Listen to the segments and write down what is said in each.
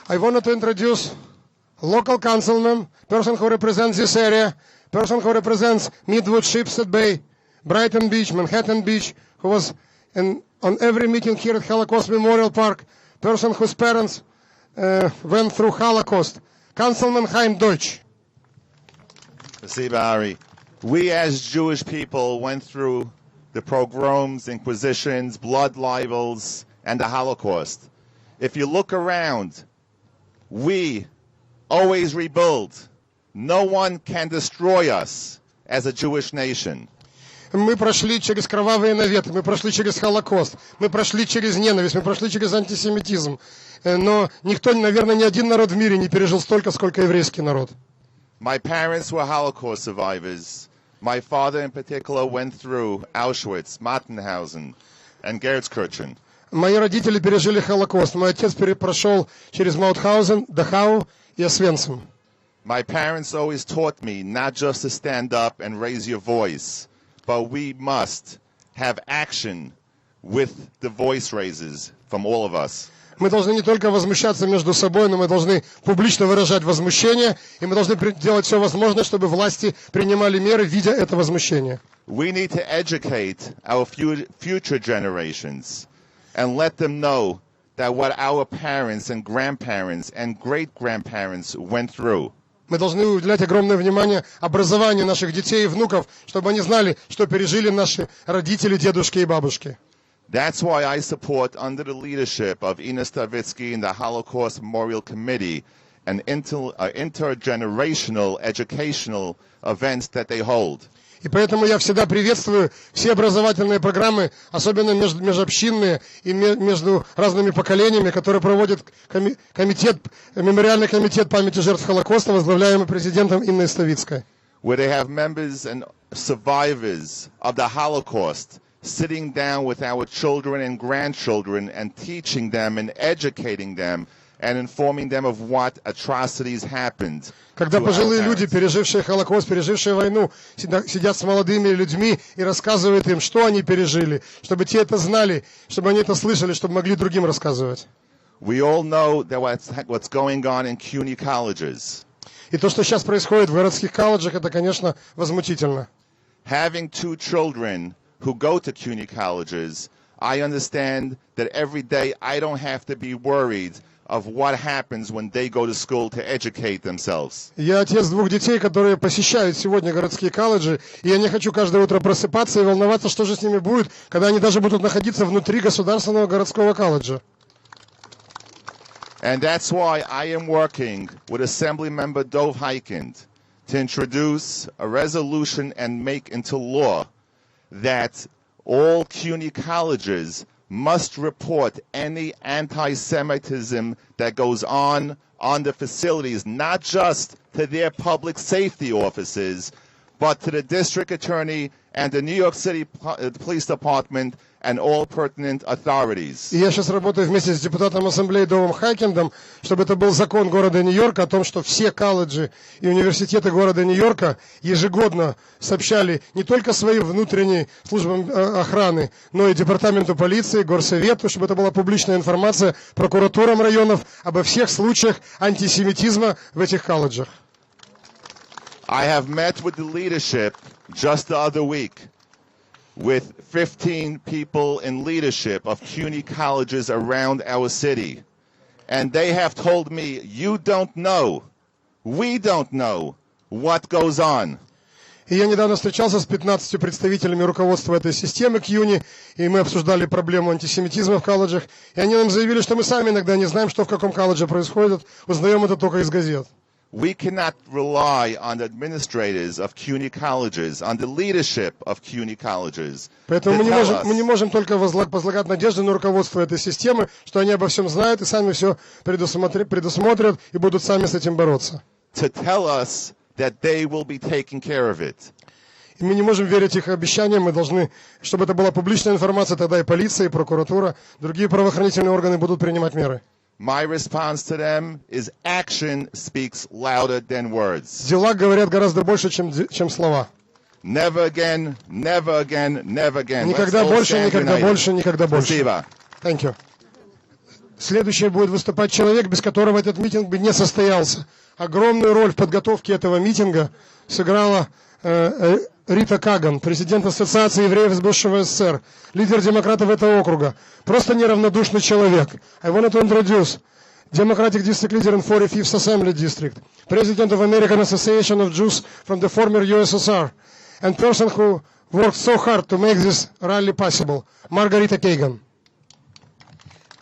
I wanted to introduce local councilman, person who represents this area, person who represents Midwood, Shipstead Bay, Brighton Beach, Manhattan Beach, who was on every meeting here at Holocaust Memorial Park, person whose parents went through Holocaust, Councilman Chaim Deutsch. Spasiba, Ari. We as Jewish people went through the pogroms, inquisitions, blood libels, and the Holocaust. If you look around, we always rebuild. No one can destroy us as a Jewish nation. Мы прошли через кровавые наветы, мы прошли через Холокост, мы прошли через ненависть, мы прошли через антисемитизм. Но никто, наверное, ни один народ в мире не пережил столько, сколько еврейский народ. My parents were Holocaust survivors. My father in particular went through Auschwitz, Mauthausen, and Gerzkirchen. Мои родители пережили Холокост. Мой отец прошел через Маутхаузен, Дахау и Освенцим. My parents always taught me not just to stand up and raise your voice, but we must have action with the voice raises from all of us. Мы должны не только возмущаться между собой, но мы должны публично выражать возмущение, и мы должны делать все возможное, чтобы власти принимали меры, видя это возмущение. We need to educate our future generations and let them know that what our parents and grandparents and great-grandparents went through. Мы должны уделять огромное внимание образованию наших детей и внуков, чтобы они знали, что пережили наши родители, дедушки и бабушки. That's why I support, under the leadership of Ines Stavitsky and the Holocaust Memorial Committee, an intergenerational educational events that they hold. И поэтому я всегда приветствую все образовательные программы, особенно межобщинные и между разными поколениями, которые проводит мемориальный комитет памяти жертв Холокоста, возглавляемый президентом Инной Ставицкой. Where they have members and survivors of the Holocaust sitting down with our children and grandchildren and teaching them and educating them and informing them of what atrocities happened. Когда пожилые люди, пережившие Холокост, пережившие войну, сидят с молодыми людьми и рассказывают им, что они пережили, чтобы те это знали, чтобы они это слышали, чтобы могли другим рассказывать. We all know that what's going on in CUNY colleges. И то, что сейчас происходит в городских колледжах, это, конечно, возмутительно. Having two children who go to CUNY colleges, I understand that every day I don't have to be worried of what happens when they go to school to educate themselves. Я отец двух детей, которые посещают сегодня городские колледжи, и я не хочу каждое утро просыпаться и волноваться, что же с ними будет, когда они даже будут находиться внутри государственного городского колледжа. And that's why I am working with Assembly Member Dov Heikind to introduce a resolution and make into law that all CUNY colleges must report any anti-Semitism that goes on the facilities, not just to their public safety offices, but to the district attorney and the New York City Police Department and all pertinent authorities. И я сейчас работаю вместе с депутатом Ассамблеи Довом Хайкиндом, чтобы это был закон города Нью-Йорка о том, что все колледжи и университеты города Нью-Йорка ежегодно сообщали не только своим внутренним службам охраны, но и департаменту полиции, горсовету, чтобы это была публичная информация прокуратурам районов обо всех случаях антисемитизма в этих колледжах. I have met with the leadership just the other week with 15 people in leadership of CUNY colleges around our city. And they have told me, you don't know, we don't know what goes on. И я недавно встречался с 15 представителями руководства этой системы CUNY, и мы обсуждали проблему антисемитизма в колледжах. И они нам заявили, что мы сами иногда не знаем, что в каком колледже происходит, узнаем это только из газет. We cannot rely on the administrators of CUNY colleges, on the leadership of CUNY colleges. Поэтому мы не можем только возлагать надежды на руководство этой системы, что они обо всем знают и сами все предусмотрят и будут сами с этим бороться. To tell us that they will be taking care of it. И мы не можем верить их обещаниям, мы должны, чтобы это была публичная информация, тогда и полиция, и прокуратура, другие правоохранительные органы будут принимать меры. My response to them is action speaks louder than words. Дела говорят гораздо больше, чем слова. Never again, never again, never again. Никогда больше, никогда больше, никогда больше. Спасибо. Thank you. следующий будет выступать человек, без которого этот митинг бы не состоялся. Огромную роль в подготовке этого митинга сыграла Рита Каган, президент Ассоциации евреев из бывшего СССР, лидер демократов этого округа. Просто неравнодушный человек. I wanted to introduce Democratic District Leader in 45th Assembly District, President of American Association of Jews from the former USSR, and person who worked so hard to make this rally possible, Margarita Kagan.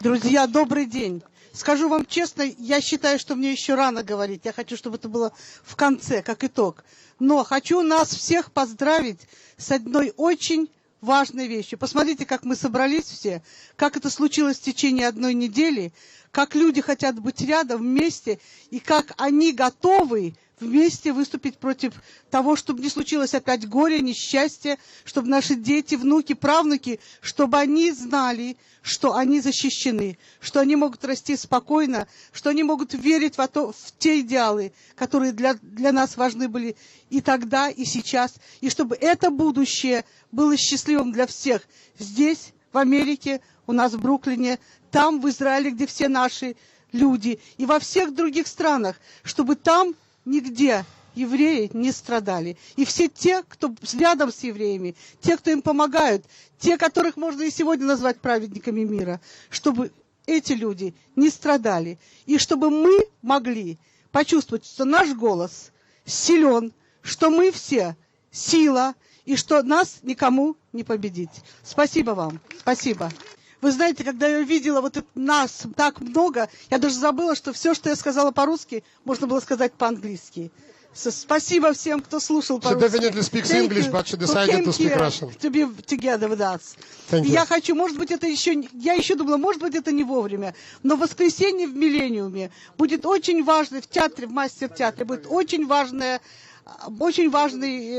Друзья, добрый день. Скажу вам честно, я считаю, что мне еще рано говорить. Я хочу, чтобы это было в конце, как итог. Но хочу нас всех поздравить с одной очень важной вещью. Посмотрите, как мы собрались все, как это случилось в течение одной недели, как люди хотят быть рядом, вместе, и как они готовы вместе выступить против того, чтобы не случилось опять горе, несчастье, чтобы наши дети, внуки, правнуки, чтобы они знали, что они защищены, что они могут расти спокойно, что они могут верить в те идеалы, которые для нас важны были и тогда, и сейчас, и чтобы это будущее было счастливым для всех здесь, в Америке, у нас в Бруклине, там, в Израиле, где все наши люди, и во всех других странах, чтобы там нигде евреи не страдали. И все те, кто рядом с евреями, те, кто им помогают, те, которых можно и сегодня назвать праведниками мира, чтобы эти люди не страдали. И чтобы мы могли почувствовать, что наш голос силен, что мы все сила, и что нас никому не победить. Спасибо вам. Спасибо. Вы знаете, когда я видела вот это, нас так много, я даже забыла, что все, что я сказала по-русски, можно было сказать по-английски. Спасибо всем, кто слушал по-русски. She definitely speaks English, but she decided to speak Russian. To be together with us. Thank you. Я хочу, может быть, это еще, я еще думала, может быть, это не вовремя, но в воскресенье в Миллениуме будет очень важно, в театре, в Мастер-театре, будет очень важная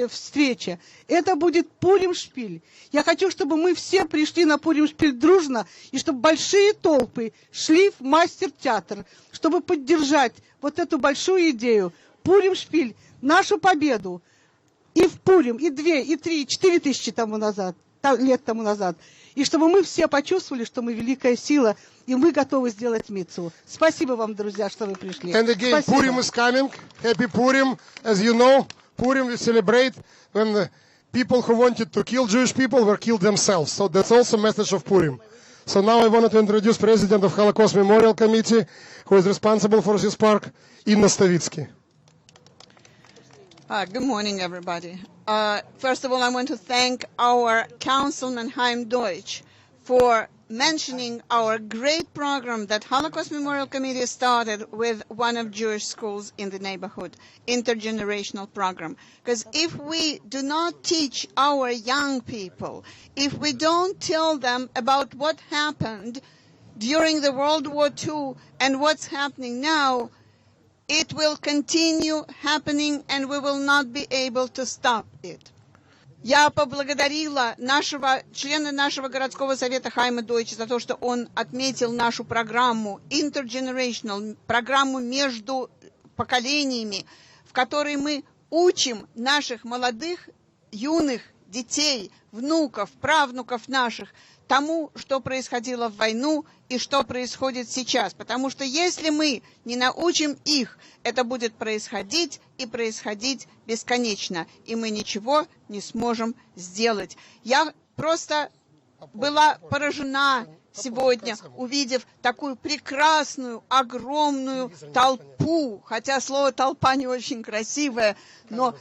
встреча. Это будет Пурим-шпиль. Я хочу, чтобы мы все пришли на Пурим-шпиль дружно, и чтобы большие толпы шли в Мастер-театр, чтобы поддержать вот эту большую идею. Пурим-шпиль, нашу победу. И в Пурим, и 2, и 3, и 4 тысячи лет тому назад. И чтобы мы все почувствовали, что мы великая сила, и мы готовы сделать мицву. Спасибо вам, друзья, что вы пришли. And again, Спасибо. Purim is coming. Happy Purim. As you know, Purim we celebrate when the people who wanted to kill Jewish people were killed themselves. So that's also a message of Purim. So now I wanted to introduce President of Holocaust Memorial Committee, who is responsible for this park, Inna Stavitsky. Good morning, everybody. First of all, I want to thank our Councilman Chaim Deutsch for mentioning our great program that Holocaust Memorial Committee started with one of Jewish schools in the neighborhood, intergenerational program. Because if we do not teach our young people, if we don't tell them about what happened during the World War II and what's happening now, it will continue happening, and we will not be able to stop it. Я поблагодарила члена нашего городского совета Хайма Дойча за то, что он отметил нашу программу Intergenerational, программу между поколениями, в которой мы учим наших молодых, юных детей, внуков, правнуков наших тому, что происходило в войну и что происходит сейчас. Потому что если мы не научим их, это будет происходить и происходить бесконечно. И мы ничего не сможем сделать. Я просто была поражена сегодня, увидев такую прекрасную, огромную толпу. Хотя слово «толпа» не очень красивое, но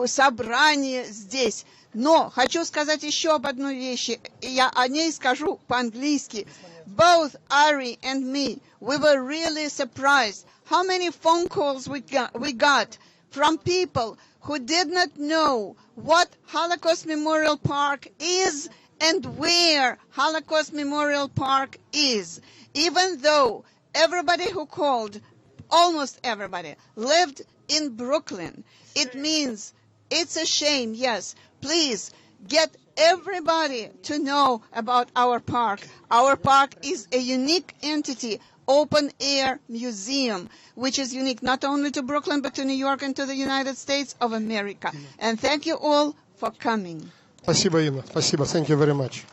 собрание здесь. Но хочу сказать еще об одной вещи. Я о ней скажу по-английски. Both Ari and me, we were really surprised how many phone calls we got from people who did not know what Holocaust Memorial Park is and where Holocaust Memorial Park is. Even though everybody who called, almost everybody, lived in Brooklyn. It means it's a shame, yes. Please get everybody to know about our park. Our park is a unique entity, open-air museum, which is unique not only to Brooklyn, but to New York and to the United States of America. And thank you all for coming. Спасибо, Инна. Спасибо. Thank you very much.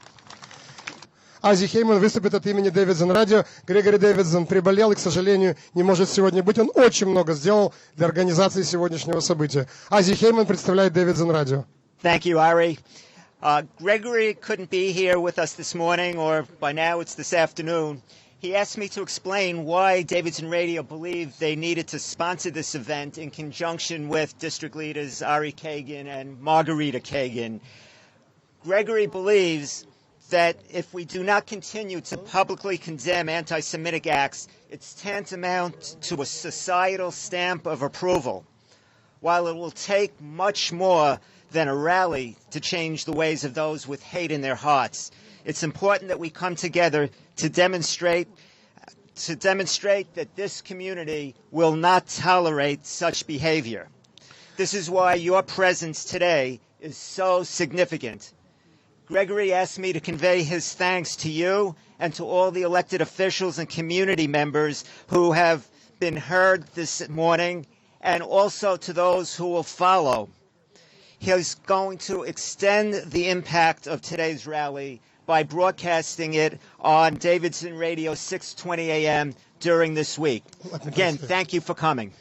Ази Хейман выступит от имени Дэвидсон Радио. Грегори Дэвидсон приболел и, к сожалению, не может сегодня быть. Он очень много сделал для организации сегодняшнего события. Ази Хейман представляет Дэвидсон Радио. Thank you, Ari. Gregory couldn't be here with us this morning, or by now it's this afternoon. He asked me to explain why Davidson Radio believed they needed to sponsor this event in conjunction with district leaders Ari Kagan and Margarita Kagan. Gregory believes that if we do not continue to publicly condemn anti-Semitic acts, it's tantamount to a societal stamp of approval. While it will take much more than a rally to change the ways of those with hate in their hearts, it's important that we come together to demonstrate that this community will not tolerate such behavior. This is why your presence today is so significant. Gregory asked me to convey his thanks to you and to all the elected officials and community members who have been heard this morning, and also to those who will follow. He's going to extend the impact of today's rally by broadcasting it on Davidson Radio 620 AM during this week. Again, thank you for coming.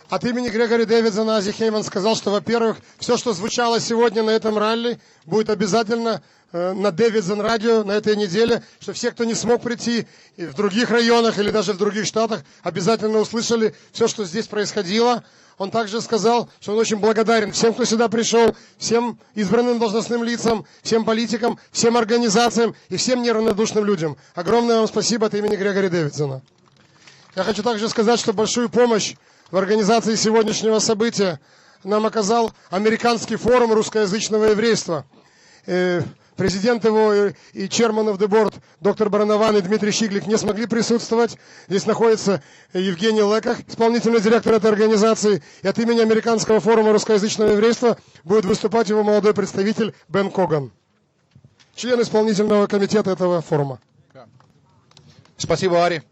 От имени Грегори Дэвидсона Ази Хейман сказал, что, во-первых, все, что звучало сегодня на этом ралли, будет обязательно на Дэвидсон Радио на этой неделе, что все, кто не смог прийти в других районах или даже в других штатах, обязательно услышали все, что здесь происходило. Он также сказал, что он очень благодарен всем, кто сюда пришел, всем избранным должностным лицам, всем политикам, всем организациям и всем неравнодушным людям. Огромное вам спасибо от имени Грегори Дэвидсона. Я хочу также сказать, что большую помощь в организации сегодняшнего события нам оказал Американский форум русскоязычного еврейства. Президент его и chairman of the board доктор Баранован и Дмитрий Щиглик не смогли присутствовать. Здесь находится Евгений Леках, исполнительный директор этой организации. И от имени Американского форума русскоязычного еврейства будет выступать его молодой представитель Бен Коган, член исполнительного комитета этого форума. Спасибо, Ари.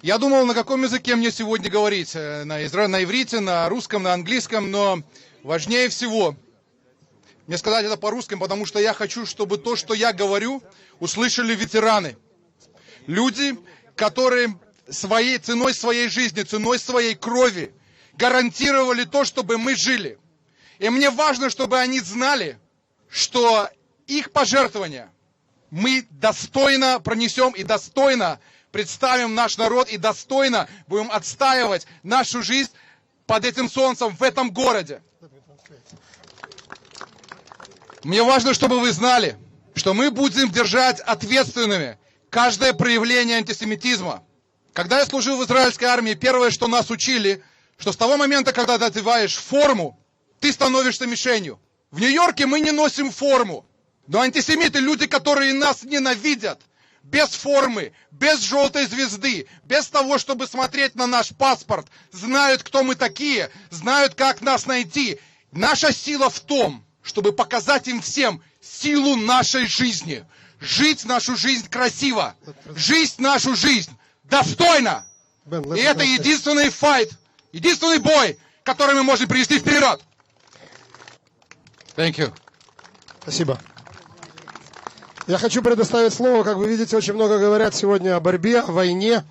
Я думал, на каком языке мне сегодня говорить. На иврите, на русском, на английском. Но важнее всего мне сказать это по-русски, потому что я хочу, чтобы то, что я говорю, услышали ветераны. Люди, которые ценой своей жизни, ценой своей крови гарантировали то, чтобы мы жили. И мне важно, чтобы они знали, что их пожертвования мы достойно пронесем и достойно представим наш народ и достойно будем отстаивать нашу жизнь под этим солнцем в этом городе. Мне важно, чтобы вы знали, что мы будем держать ответственными каждое проявление антисемитизма. Когда я служил в израильской армии, первое, что нас учили, что с того момента, когда ты одеваешь форму, ты становишься мишенью. В Нью-Йорке мы не носим форму, но антисемиты, люди, которые нас ненавидят, без формы, без желтой звезды, без того, чтобы смотреть на наш паспорт, знают, кто мы такие, знают, как нас найти. Наша сила в том, чтобы показать им всем силу нашей жизни. Жить нашу жизнь красиво. Жить нашу жизнь достойно. И это единственный файт, единственный бой, который мы можем привести вперед. Thank you. Спасибо. Я хочу предоставить слово. Как вы видите, очень много говорят сегодня о борьбе, о войне,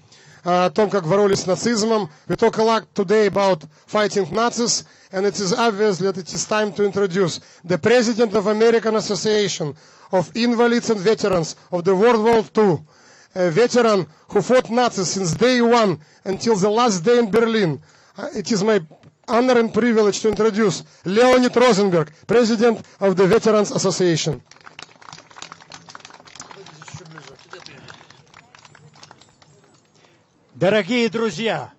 о том, как боролись с нацизмом. We talk a lot today about fighting Nazis, and it is obvious that it is time to introduce the President of American Association of Invalids and Veterans of the World War II, a veteran who fought Nazis since day one until the last day in Berlin. It is my honor and privilege to introduce Leonid Rosenberg, President of the Veterans Association. Дорогие друзья,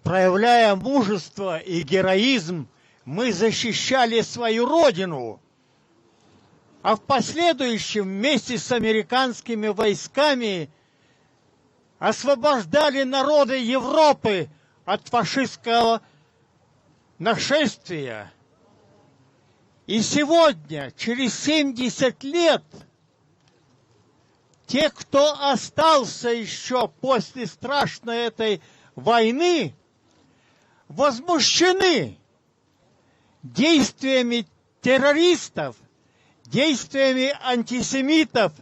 проявляя мужество и героизм, мы защищали свою родину, а в последующем вместе с американскими войсками освобождали народы Европы от фашистского нашествия. И сегодня, через 70 лет, те, кто остался еще после страшной этой войны, возмущены действиями террористов, действиями антисемитов,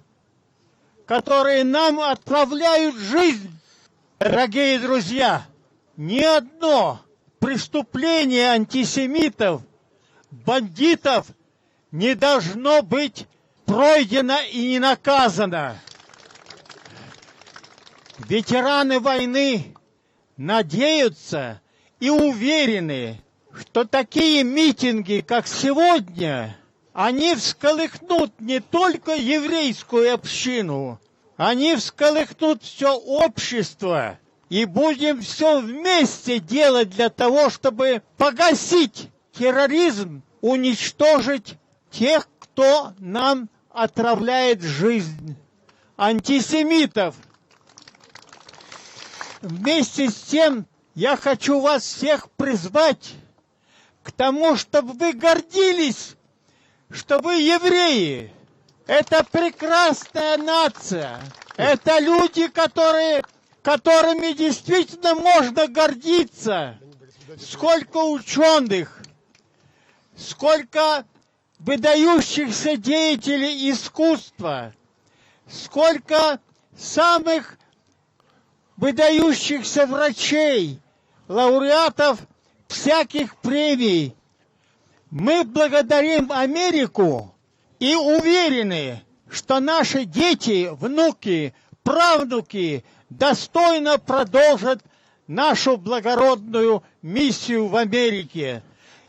которые нам отправляют жизнь. Дорогие друзья, ни одно преступление антисемитов, бандитов не должно быть пройдено и не наказано. Ветераны войны надеются и уверены, что такие митинги, как сегодня, они всколыхнут не только еврейскую общину, они всколыхнут все общество. И будем все вместе делать для того, чтобы погасить терроризм, уничтожить тех, кто нам отравляет жизнь, антисемитов. Вместе с тем я хочу вас всех призвать к тому, чтобы вы гордились, что вы евреи. Это прекрасная нация. Это люди, которыми действительно можно гордиться. Сколько ученых, сколько выдающихся деятелей искусства, сколько самых выдающихся врачей, лауреатов всяких премий. Мы благодарим Америку и уверены, что наши дети, внуки, правнуки достойно продолжат нашу благородную миссию в Америке.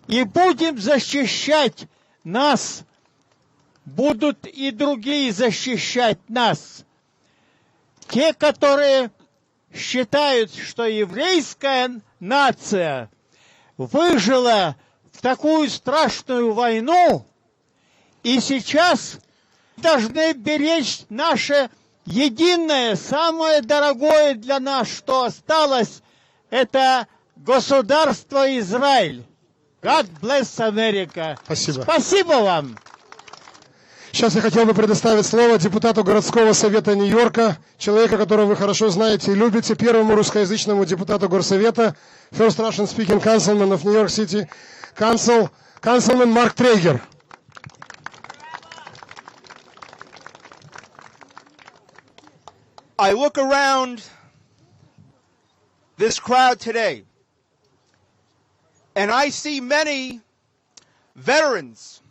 И будем защищать нас, будут и другие защищать нас. Те, которые считают, что еврейская нация выжила в такую страшную войну, и сейчас должны беречь наше единое, самое дорогое для нас, что осталось, это государство Израиль. God bless America. Спасибо. Спасибо вам. Сейчас я хотел бы предоставить слово депутату городского совета Нью-Йорка, человека, которого вы хорошо знаете и любите, первому русскоязычному депутату горсовета, First Russian Speaking Councilman of New York City, Councilman Марк Трейгер. I look around this crowd today, and I see many veterans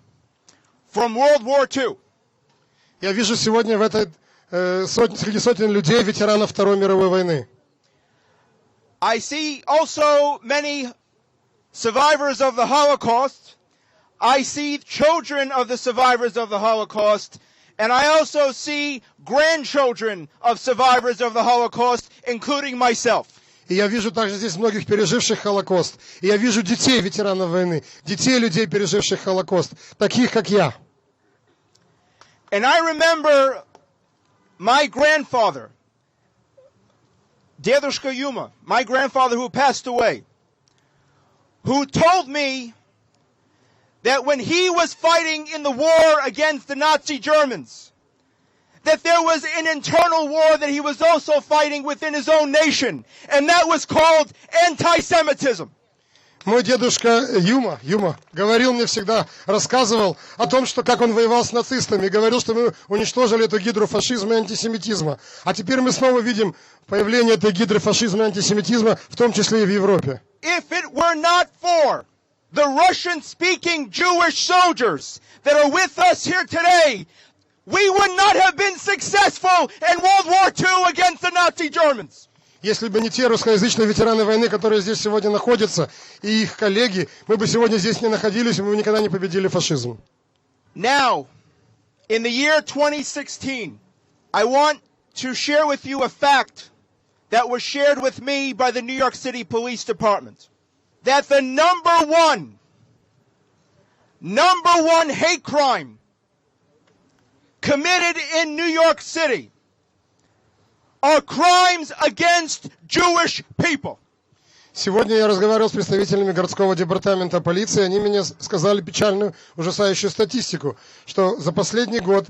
from World War II. Я вижу сегодня в этой среди сотен людей ветеранов Второй мировой войны. I see also many survivors of the Holocaust. I see children of the survivors of the Holocaust. And I also see grandchildren of survivors of the Holocaust, including myself. И я вижу также здесь многих переживших Холокост. И я вижу детей ветеранов войны, детей людей, переживших Холокост, таких как я. And I remember my grandfather, Dedushka Yuma, my grandfather who passed away, who told me that when he was fighting in the war against the Nazi Germans, that there was an internal war that he was also fighting within his own nation, and that was called anti-Semitism. Мой дедушка Юма говорил мне всегда, рассказывал о том, что как он воевал с нацистами, говорил, что мы уничтожили эту гидру фашизма и антисемитизма. А теперь мы снова видим появление этой гидры фашизма и антисемитизма, в том числе и в Европе. If it were not for the Russian-speaking Jewish soldiers that are with us here today, we would not have been successful in World War II against the Nazi Germans. Если бы не те русскоязычные ветераны войны, которые здесь сегодня находятся, и их коллеги, мы бы сегодня здесь не находились, и мы бы никогда не победили фашизм. Now, in the year 2016, I want to share with you a fact that was shared with me by the New York City Police Department. That the number one hate crime committed in New York City are crimes against Jewish people. Сегодня я разговаривал с представителями городского департамента полиции, они мне сказали печальную, ужасающую статистику, что за последний год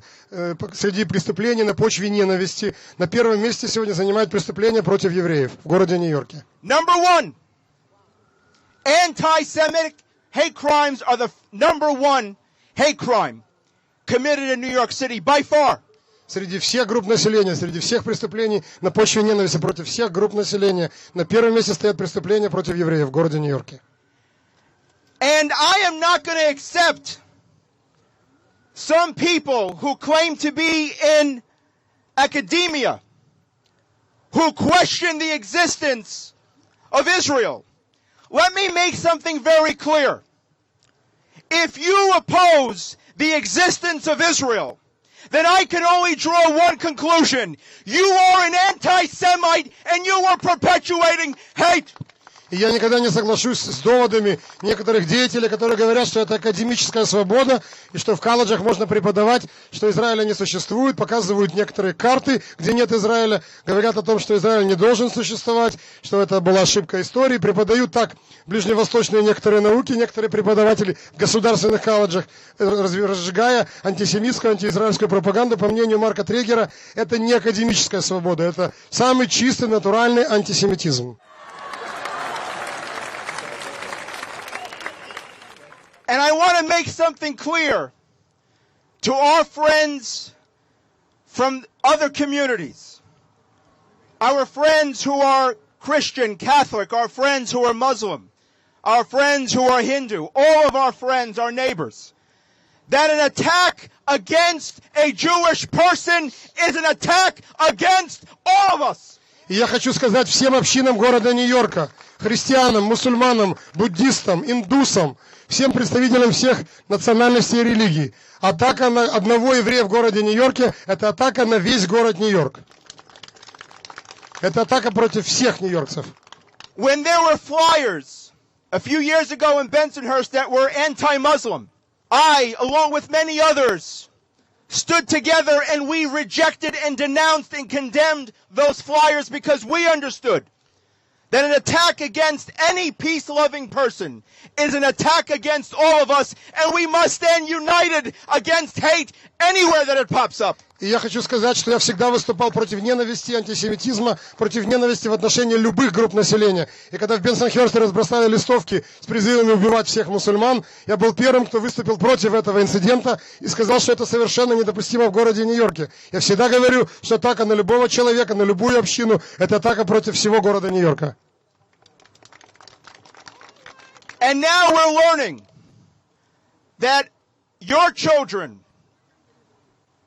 среди преступлений на почве ненависти на первом месте сегодня занимают преступления против евреев в городе Нью-Йорке. Number one, anti-Semitic hate crimes are the number one hate crime committed in New York City by far. среди всех групп населения, среди всех преступлений на почве ненависти против всех групп населения, на первом месте стоят преступления против евреев в городе Нью-Йорке. And I am not going to accept some people who claim to be in academia, who question the existence of Israel. Let me make something very clear. If you oppose the existence of Israel, then I can only draw one conclusion. You are an anti-Semite and you are perpetuating hate. И я никогда не соглашусь с доводами некоторых деятелей, которые говорят, что это академическая свобода, и что в колледжах можно преподавать, что Израиля не существует, показывают некоторые карты, где нет Израиля, говорят о том, что Израиль не должен существовать, что это была ошибка истории, преподают так ближневосточные некоторые науки, некоторые преподаватели в государственных колледжах, разжигая антисемитскую, антиизраильскую пропаганду. По мнению Марка Трегера, это не академическая свобода, это самый чистый, натуральный антисемитизм. And I want to make something clear to our friends from other communities, our friends who are Christian, Catholic, our friends who are Muslim, our friends who are Hindu, all of our friends, our neighbors, that an attack against a Jewish person is an attack against all of us. И я хочу сказать всем общинам города Нью-Йорка, христианам, мусульманам, буддистам, индусам, всем представителям всех национальностей и религий. Атака на одного еврея в городе Нью-Йорке – это атака на весь город Нью-Йорк. Это атака против всех нью-йоркцев. When there were flyers a few years ago in Bensonhurst that were anti-Muslim, I, along with many others, stood together and we rejected and denounced and condemned those flyers because we understood that an attack against any peace-loving person is an attack against all of us, and we must stand united against hate anywhere that it pops up. И я хочу сказать, что я всегда выступал против ненависти, антисемитизма, против ненависти в отношении любых групп населения. И когда в Бенсонхерсте разбросали листовки с призывами убивать всех мусульман, я был первым, кто выступил против этого инцидента и сказал, что это совершенно недопустимо в городе Нью-Йорке. Я всегда говорю, что атака на любого человека, на любую общину, это атака против всего города Нью-Йорка. And now we're learning that your children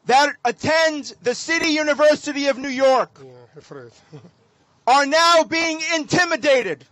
that attend the City University of New York are now being intimidated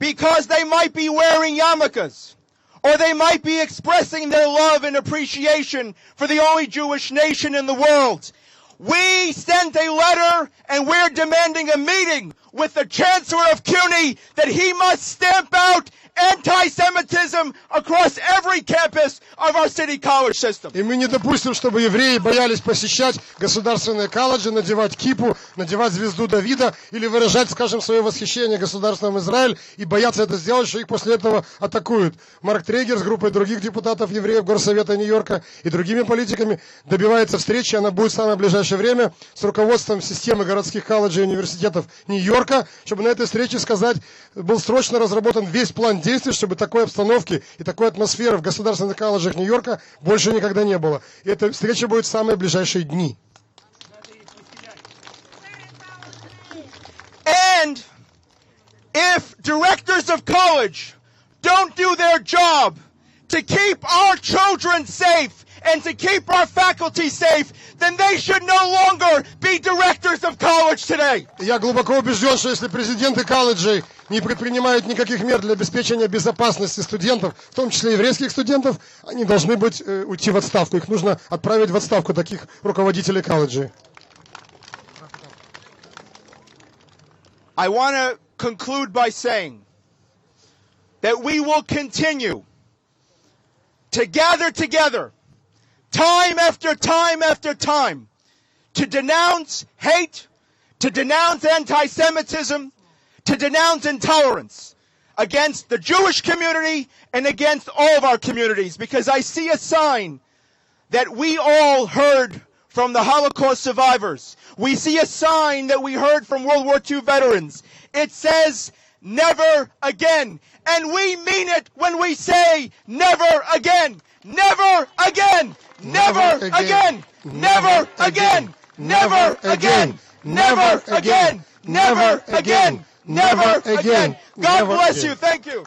because they might be wearing yarmulkes or they might be expressing their love and appreciation for the only Jewish nation in the world. We sent a letter and we're demanding a meeting with the Chancellor of CUNY that he must stamp out anti-Semitism across every campus of our city college system. И мы не допустим, чтобы евреи боялись посещать государственные колледжи, надевать кипу, надевать звезду Давида или выражать, скажем, свое восхищение государством Израиль и бояться это сделать, что их после этого атакуют. Марк Трегер с группой других депутатов евреев Горсовета Нью-Йорка и другими политиками добивается встречи, она будет в самое ближайшее время с руководством системы городских колледжей и университетов Нью-Йорка, чтобы на этой встрече сказать, был срочно разработан весь план действий, чтобы такой обстановки и такой атмосферы в государственных колледжах Нью-Йорка больше никогда не было. И эта встреча будет в самые ближайшие дни. And if directors of college don't do their job to keep our children safe and to keep our faculty safe, then they should no longer be directors of college today. Я глубоко убежден, что если президенты колледжей не предпринимают никаких мер для обеспечения безопасности студентов, в том числе еврейских студентов, они должны уйти в отставку. Их нужно отправить в отставку, таких руководителей колледжей. I want to conclude by saying that we will continue to gather together time after time after time to denounce hate, to denounce anti-Semitism, to denounce intolerance against the Jewish community and against all of our communities, because I see a sign that we all heard from the Holocaust survivors. We see a sign that we heard from World War II veterans. It says never again. And we mean it when we say never again. Never again. Never again. Never again. Never again. Never again. Never again. Never again. God bless you. Thank you.